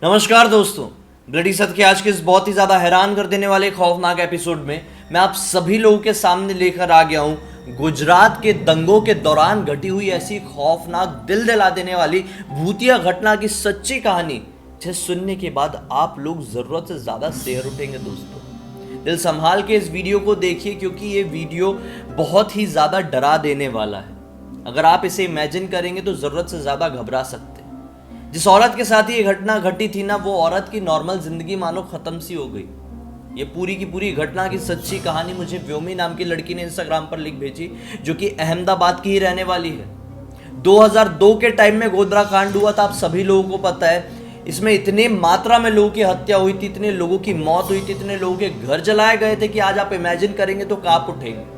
नमस्कार दोस्तों, ब्लडी सत्य के आज के इस बहुत ही ज़्यादा हैरान कर देने वाले खौफनाक एपिसोड में मैं आप सभी लोगों के सामने लेकर आ गया हूँ गुजरात के दंगों के दौरान घटी हुई ऐसी खौफनाक दिल दिला देने वाली भूतिया घटना की सच्ची कहानी, जिसे सुनने के बाद आप लोग ज़रूरत से ज़्यादा शेयर उठेंगे। दोस्तों, दिल संभाल के इस वीडियो को देखिए क्योंकि ये वीडियो बहुत ही ज़्यादा डरा देने वाला है। अगर आप इसे इमेजिन करेंगे तो ज़रूरत से ज़्यादा घबरा सकते हैं। जिस औरत के साथ ये घटना घटी थी ना, वो औरत की नॉर्मल जिंदगी मानो खत्म सी हो गई। ये पूरी की पूरी घटना की सच्ची कहानी मुझे व्योमी नाम की लड़की ने इंस्टाग्राम पर लिख भेजी, जो कि अहमदाबाद की ही रहने वाली है। 2002 के टाइम में गोधरा कांड हुआ था, आप सभी लोगों को पता है। इसमें इतनी मात्रा में लोगों की हत्या हुई थी, इतने लोगों की मौत हुई थी, इतने लोगों के घर जलाए गए थे कि आज आप इमेजिन करेंगे तो कांप उठेंगे।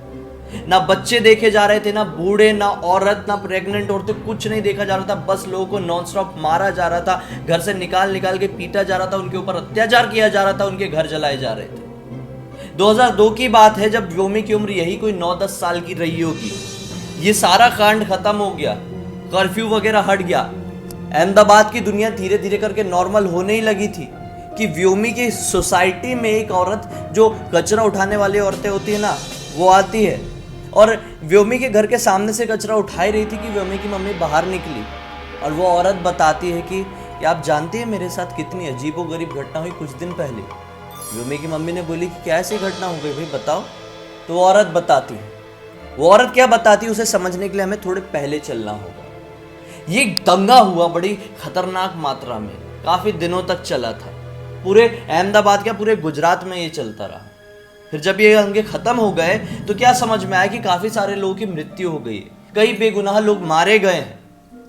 ना बच्चे देखे जा रहे थे, ना बूढ़े, ना औरत, ना प्रेग्नेंट औरतें, कुछ नहीं देखा जा रहा था। बस लोगों को नॉन स्टॉप मारा जा रहा था, घर से निकाल निकाल के पीटा जा रहा था, उनके ऊपर अत्याचार किया जा रहा था, उनके घर जलाए जा रहे थे। 2002 की बात है, जब व्योमी की उम्र यही कोई 9-10 साल की रही होगी। ये सारा कांड खत्म हो गया, कर्फ्यू वगैरह हट गया, अहमदाबाद की दुनिया धीरे धीरे करके नॉर्मल होने ही लगी थी कि व्योमी की सोसाइटी में एक औरत, जो कचरा उठाने वाली औरतें होती है ना, वो आती है और व्योमी के घर के सामने से कचरा उठा ही रही थी कि व्योमी की मम्मी बाहर निकली और वो औरत बताती है कि आप जानते हैं मेरे साथ कितनी अजीबोगरीब घटना हुई कुछ दिन पहले। व्योमी की मम्मी ने बोली कि क्या ऐसी घटना हो गई भाई, बताओ। तो वो औरत बताती है। वो औरत क्या बताती है उसे समझने के लिए हमें थोड़े पहले चलना होगा। ये दंगा हुआ बड़ी खतरनाक मात्रा में, काफी दिनों तक चला था। पूरे अहमदाबाद क्या, पूरे गुजरात में ये चलता रहा। फिर जब ये दंगे खत्म हो गए तो क्या समझ में आया कि काफी सारे लोगों की मृत्यु हो गई है, कई बेगुनाह लोग मारे गए हैं,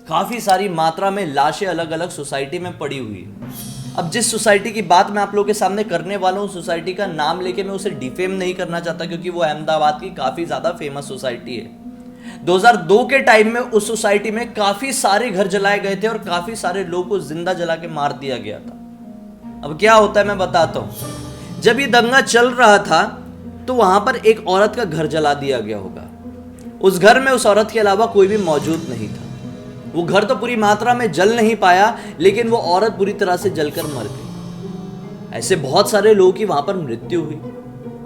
काफी सारी मात्रा में लाशें अलग अलग सोसाइटी में पड़ी हुई है। अब जिस सोसाइटी की बात मैं आप लोगों के सामने करने वाला हूँ, सोसाइटी का नाम लेके मैं उसे डिफेम नहीं करना चाहता क्योंकि वो अहमदाबाद की काफी ज्यादा फेमस सोसाइटी है। 2002 के टाइम में उस सोसाइटी में काफी सारे घर जलाए गए थे और काफी सारे लोगों को जिंदा जला के मार दिया गया था। अब क्या होता है मैं बताता हूँ। जब ये दंगा चल रहा था तो वहां पर एक औरत का घर जला दिया गया होगा। उस घर में उस औरत के अलावा कोई भी मौजूद नहीं था। वो घर तो पूरी मात्रा में जल नहीं पाया, लेकिन वो औरत बुरी तरह से जलकर मर गई। ऐसे बहुत सारे लोगों की वहां पर मृत्यु हुई।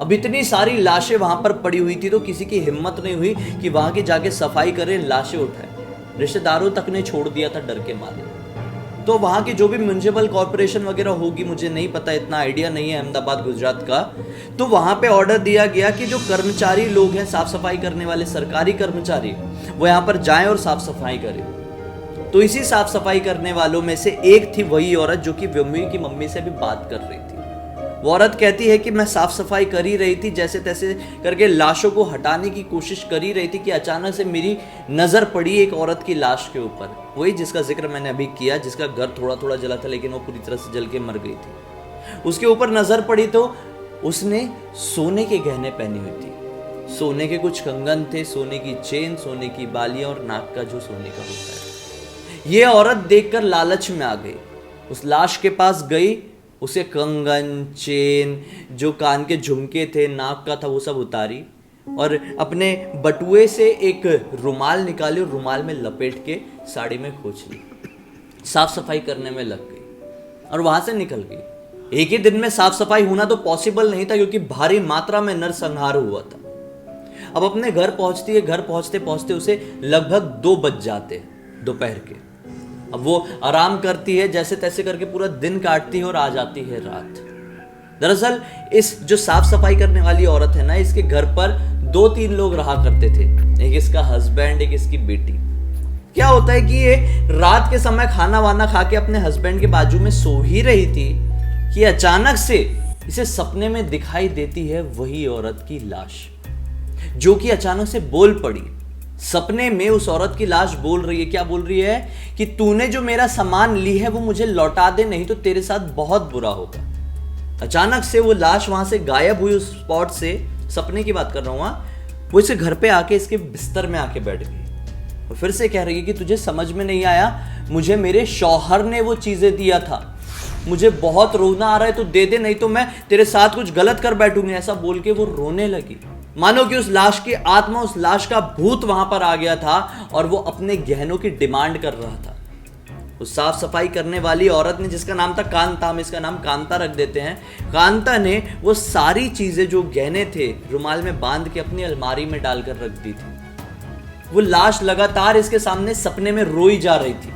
अब इतनी सारी लाशें वहां पर पड़ी हुई थी तो किसी की हिम्मत नहीं हुई कि वहां की जाके सफाई करे, लाशें उठाए। रिश्तेदारों तक ने छोड़ दिया था डर के मारे। तो वहाँ की जो भी म्युनिसिपल कॉर्पोरेशन वगैरह होगी, मुझे नहीं पता, इतना आइडिया नहीं है अहमदाबाद गुजरात का, तो वहाँ पे ऑर्डर दिया गया कि जो कर्मचारी लोग हैं, साफ सफाई करने वाले सरकारी कर्मचारी, वो यहाँ पर जाएं और साफ सफाई करें। तो इसी साफ सफाई करने वालों में से एक थी वही औरत जो कि व्योमी की मम्मी से भी बात कर रही थी। वो औरत कहती है कि मैं साफ सफाई कर ही रही थी, जैसे तैसे करके लाशों को हटाने की कोशिश कर ही रही थी कि अचानक से मेरी नज़र पड़ी एक औरत की लाश के ऊपर, वही जिसका जिक्र मैंने अभी किया, जिसका घर थोड़ा थोड़ा जला था लेकिन वो पूरी तरह से जल के मर गई थी। उसके ऊपर नज़र पड़ी तो उसने सोने के गहने पहने हुए थे। सोने के कुछ कंगन थे, सोने की चेन, सोने की बालियां और नाक का जो सोने का होता है। ये औरत देखकर लालच में आ गई, उस लाश के पास गई, उसे कंगन, चेन, जो कान के झुमके थे, नाक का था, वो सब उतारी और अपने बटुए से एक रुमाल निकाली और रुमाल में लपेट के साड़ी में खोच ली, साफ सफाई करने में लग गई और वहां से निकल गई। एक ही दिन में साफ सफाई होना तो पॉसिबल नहीं था क्योंकि भारी मात्रा में नरसंहार हुआ था। अब अपने घर पहुंचती है, घर पहुंचते पहुंचते उसे लगभग 2 बज जाते दोपहर के। अब वो आराम करती है, जैसे तैसे करके पूरा दिन काटती है और आ जाती है रात। दरअसल इस जो साफ सफाई करने वाली औरत है ना, इसके घर पर 2-3 लोग रहा करते थे, एक इसका हस्बैंड, एक इसकी बेटी। क्या होता है कि ये रात के समय खाना वाना खा के अपने हस्बैंड के बाजू में सो ही रही थी कि अचानक से इसे सपने में दिखाई देती है वही औरत की लाश, जो कि अचानक से बोल पड़ी। सपने में उस औरत की लाश बोल रही है, क्या बोल रही है कि तूने जो मेरा सामान ली है वो मुझे लौटा दे, नहीं तो तेरे साथ बहुत बुरा होगा। अचानक से वो लाश वहां से गायब हुई, उस स्पॉट से, सपने की बात कर रहा हूं। वो इसे घर पे आके इसके बिस्तर में आके बैठ गई और फिर से कह रही है कि तुझे समझ में नहीं आया, मुझे मेरे शौहर ने वो चीजें दिया था, मुझे बहुत रोना आ रहा है तो दे दे, नहीं तो मैं तेरे साथ कुछ गलत कर बैठूंगी। ऐसा बोल के वो रोने लगी, मानो कि उस लाश की आत्मा, उस लाश का भूत वहां पर आ गया था और वो अपने गहनों की डिमांड कर रहा था। उस साफ सफाई करने वाली औरत ने, जिसका नाम था कांता, हम इसका नाम कांता रख देते हैं, कांता ने वो सारी चीजें जो गहने थे रुमाल में बांध के अपनी अलमारी में डालकर रख दी थी। वो लाश लगातार इसके सामने सपने में रोई जा रही थी।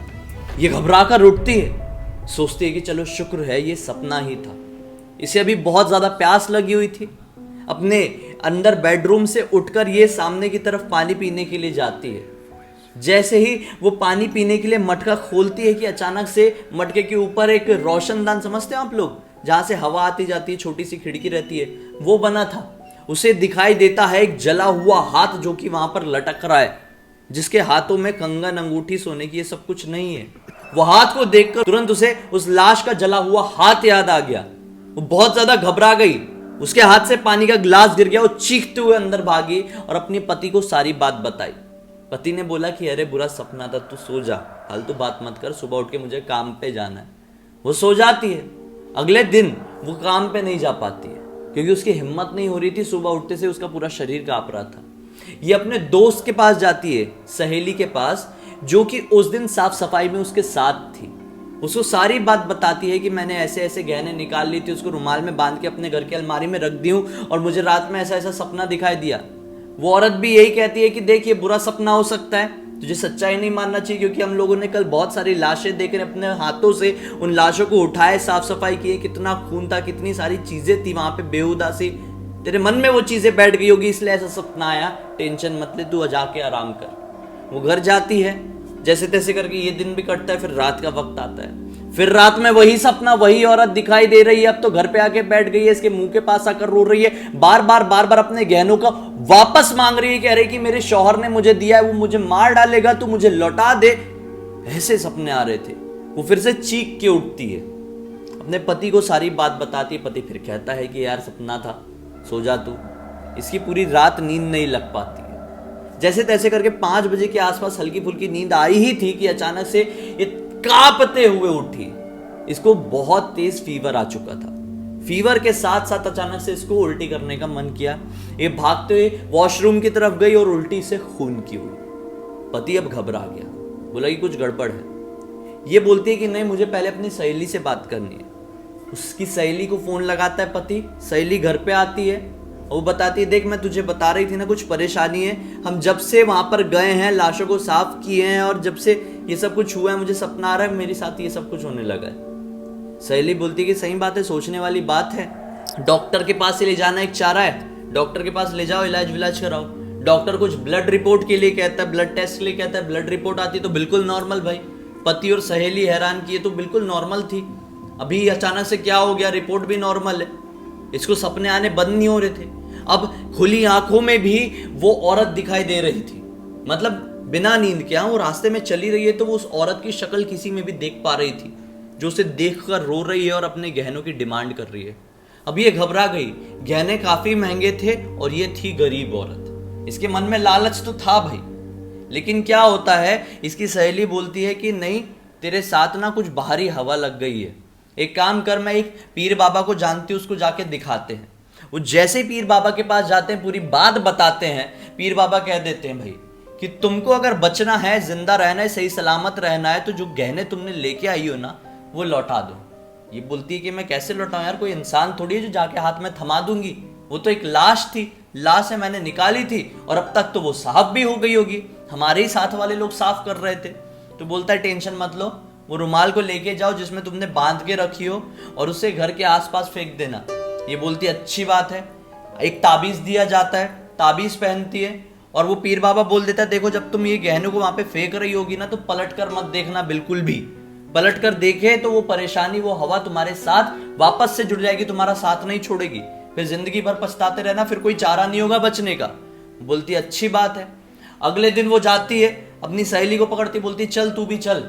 ये घबरा कर उठती है, सोचती है कि चलो शुक्र है ये सपना ही था। इसे अभी बहुत ज्यादा प्यास लगी हुई थी। अपने अंदर बेडरूम से उठकर ये सामने की तरफ पानी पीने के लिए जाती है। जैसे ही वो पानी पीने के लिए मटका खोलती है कि अचानक से मटके के ऊपर एक रोशनदान, समझते हैं आप लोग, जहां से हवा आती जाती है, छोटी सी खिड़की रहती है, वो बना था। उसे दिखाई देता है एक जला हुआ हाथ जो कि वहां पर लटक रहा है, जिसके हाथों में कंगन, अंगूठी, सोने की, ये सब कुछ नहीं है। वो हाथ को देखकर तुरंत उसे उस लाश का जला हुआ हाथ याद आ गया। वो बहुत ज्यादा घबरा गई। उसके हाथ से पानी का गिलास गिर गया। वो चीखते हुए अंदर भागी और अपने पति को सारी बात बताई। पति ने बोला कि अरे बुरा सपना था, तू सो जा, फालतू बात मत कर, सुबह उठ के मुझे काम पे जाना है। वो सो जाती है। अगले दिन वो काम पे नहीं जा पाती है क्योंकि उसकी हिम्मत नहीं हो रही थी। सुबह उठते से उसका पूरा शरीर कांप रहा था। ये अपने दोस्त के पास जाती है, सहेली के पास, जो कि उस दिन साफ सफाई में उसके साथ थी। उसको सारी बात बताती है कि मैंने ऐसे ऐसे गहने निकाल ली थी, उसको रुमाल में बांध के अपने घर की अलमारी में रख दी हूं और मुझे रात में ऐसा ऐसा सपना दिखाई दिया। वो औरत भी यही कहती है कि देख ये बुरा सपना हो सकता है, तुझे सच्चाई नहीं मानना चाहिए, क्योंकि हम लोगों ने कल बहुत सारी लाशें देखकर अपने हाथों से उन लाशों को उठाए, साफ सफाई की, कितना खून था, कितनी सारी चीजें थी वहां पे बेहुदा सी। तेरे मन में वो चीजें बैठ गई होगी इसलिए ऐसा सपना आया। टेंशन मत ले, तू जाके आराम कर। वो घर जाती है, जैसे तैसे करके ये दिन भी कटता है। फिर रात का वक्त आता है। फिर रात में वही सपना, वही औरत दिखाई दे रही है। अब तो घर पे आके बैठ गई है, इसके मुंह के पास आकर रो रही है, बार बार अपने गहनों का वापस मांग रही है, कह रही कि मेरे शौहर ने मुझे दिया है, वो मुझे मार डालेगा, तू मुझे लौटा दे। ऐसे सपने आ रहे थे। वो फिर से चीख के उठती है, अपने पति को सारी बात बताती है। पति फिर कहता है कि यार सपना था, सो जा तू। इसकी पूरी रात नींद नहीं लग पाती है। जैसे तैसे करके 5 बजे के आसपास हल्की फुल्की नींद आई ही थी कि अचानक से ये कांपते हुए उठी। इसको बहुत तेज फीवर आ चुका था। फीवर के साथ साथ अचानक से इसको उल्टी करने का मन किया। ये भागते हुए वॉशरूम की तरफ गई और उल्टी से खून की हुई। पति अब घबरा गया, बोला कि कुछ गड़बड़ है। ये बोलती है कि नहीं, मुझे पहले अपनी सहेली से बात करनी है। उसकी सहेली को फोन लगाता है पति। सहेली घर पे आती है, वो बताती है देख मैं तुझे बता रही थी ना कुछ परेशानी है, हम जब से वहां पर गए हैं, लाशों को साफ किए हैं और जब से ये सब कुछ हुआ है, मुझे सपना आ रहा है मेरे साथ ये सब कुछ होने लगा है। सहेली बोलती है कि सही बात है, सोचने वाली बात है। डॉक्टर के पास से ले जाना एक चारा है, डॉक्टर के पास ले जाओ, इलाज विलाज कराओ। डॉक्टर कुछ ब्लड रिपोर्ट के लिए कहता है, ब्लड टेस्ट के लिए कहता है। ब्लड रिपोर्ट आती तो बिल्कुल नॉर्मल। भाई पति और सहेली हैरान किए तो बिल्कुल नॉर्मल थी, अभी अचानक से क्या हो गया, रिपोर्ट भी नॉर्मल है। इसको सपने आने बंद नहीं हो रहे थे। अब खुली आंखों में भी वो औरत दिखाई दे रही थी, मतलब बिना नींद के। वो रास्ते में चली रही है तो वो उस औरत की शक्ल किसी में भी देख पा रही थी, जो उसे देखकर रो रही है और अपने गहनों की डिमांड कर रही है। अब ये घबरा गई। गहने काफी महंगे थे और ये थी गरीब औरत। इसके मन में लालच तो था भाई, लेकिन क्या होता है, इसकी सहेली बोलती है कि नहीं, तेरे साथ ना कुछ बाहरी हवा लग गई है। एक काम कर, मैं एक पीर बाबा को जानती हूँ, उसको जाके दिखाते हैं। वो जैसे पीर बाबा के पास जाते हैं, पूरी बात बताते हैं। पीर बाबा कह देते हैं भाई कि तुमको अगर बचना है, जिंदा रहना है, सही सलामत रहना है, तो जो गहने तुमने लेके आई हो ना, वो लौटा दो। ये बोलती है कि मैं कैसे लौटाऊं यार, कोई इंसान थोड़ी है जो जाके हाथ में थमा दूंगी। वो तो एक लाश थी, लाश है, मैंने निकाली थी और अब तक तो वो साफ भी हो गई होगी, हमारे ही साथ वाले लोग साफ कर रहे थे। तो बोलता है टेंशन मत लो, वो रुमाल को लेके जाओ जिसमें तुमने बांध के रखी हो और उसे घर के आसपास फेंक देना। ये बोलती है अच्छी बात है। एक ताबीज दिया जाता है, ताबीज पहनती है और वो पीर बाबा बोल देता है देखो जब तुम ये गहनों को वहां पे फेंक रही होगी ना, तो पलट कर मत देखना बिल्कुल भी। पलट कर देखे तो वो परेशानी, वो हवा तुम्हारे साथ वापस से जुड़ जाएगी, तुम्हारा साथ नहीं छोड़ेगी, फिर जिंदगी भर पछताते रहना, फिर कोई चारा नहीं होगा बचने का। बोलती है अच्छी बात है। अगले दिन वो जाती है, अपनी सहेली को पकड़ती, बोलती चल तू भी चल।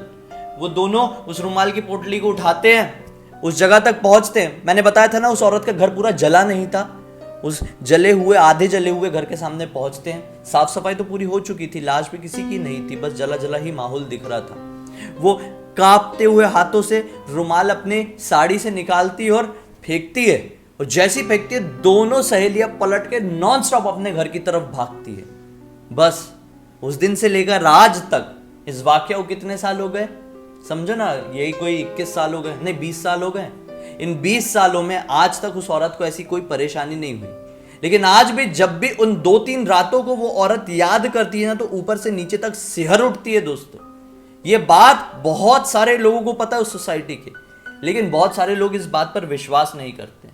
वो दोनों उस रुमाल की पोटली को उठाते हैं, उस जगह तक पहुंचते हैं। मैंने बताया था ना उस औरत का घर पूरा जला नहीं था। उस जले हुए, आधे जले हुए घर के सामने पहुंचते हैं। साफ सफाई तो पूरी हो चुकी थी, लाश भी किसी की नहीं थी, बस जला जला ही माहौल दिख रहा था। वो कांपते हुए हाथों से रुमाल अपने साड़ी से निकालती और फेंकती है, और जैसी फेंकती है दोनों सहेलियां पलट के नॉन स्टॉप अपने घर की तरफ भागती है। बस उस दिन से लेकर आज तक, इस वाक्य को कितने साल हो गए, समझो ना, यही कोई 21 साल हो गए, नहीं 20 साल हो गए। इन 20 सालों में आज तक उस औरत को ऐसी कोई परेशानी नहीं हुई, लेकिन आज भी जब भी उन 2-3 रातों को वो औरत याद करती है ना, तो ऊपर से नीचे तक सिहर उठती है दोस्तों। ये बात बहुत सारे लोगों को पता है उस सोसाइटी के, लेकिन बहुत सारे लोग इस बात पर विश्वास नहीं करते।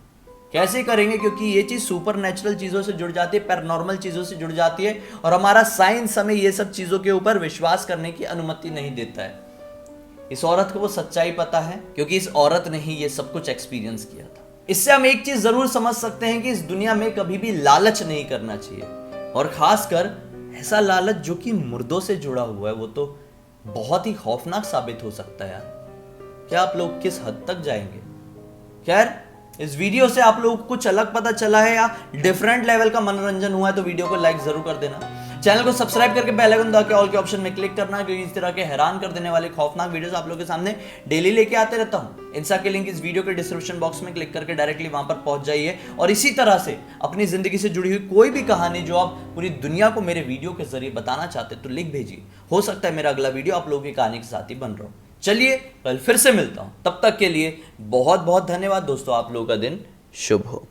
कैसे करेंगे? क्योंकि ये चीज सुपर नेचुरल चीजों से जुड़ जाती है, पैरानॉर्मल चीजों से जुड़ जाती है, और हमारा साइंस हमें ये सब चीजों के ऊपर विश्वास करने की अनुमति नहीं देता है। इस औरत को वो सच्चाई पता है, क्योंकि इस औरत ने ही ये सब कुछ एक्सपीरियंस किया था। इससे हम एक चीज जरूर समझ सकते हैं कि इस दुनिया में कभी भी लालच नहीं करना चाहिए, और खासकर ऐसा लालच जो कि मुर्दों से जुड़ा हुआ है, वो तो बहुत ही खौफनाक साबित हो सकता है यार। क्या आप लोग किस हद तक जाएंगे? खैर, इस वीडियो से आप लोगों को कुछ अलग पता चला है या डिफरेंट लेवल का मनोरंजन हुआ है तो वीडियो को लाइक जरूर कर देना। चैनल को सब्सक्राइब करके बेल आइकन दबा के ऑल के ऑप्शन में क्लिक करना, क्योंकि इस तरह के हैरान कर देने वाले खौफनाक वीडियोस आप लोगों के सामने डेली लेके आते रहता हूं। इंस्टा के लिंक इस वीडियो के डिस्क्रिप्शन बॉक्स में क्लिक करके डायरेक्टली वहां पर पहुंच जाइए, और इसी तरह से अपनी जिंदगी से जुड़ी हुई कोई भी कहानी जो आप पूरी दुनिया को मेरे वीडियो के जरिए बताना चाहते तो लिख भेजिए। हो सकता है मेरा अगला वीडियो आप लोगों की कहानी के साथ ही बन रहा हो। चलिए कल फिर से मिलता हूं, तब तक के लिए बहुत बहुत धन्यवाद दोस्तों। आप लोगों का दिन शुभ हो।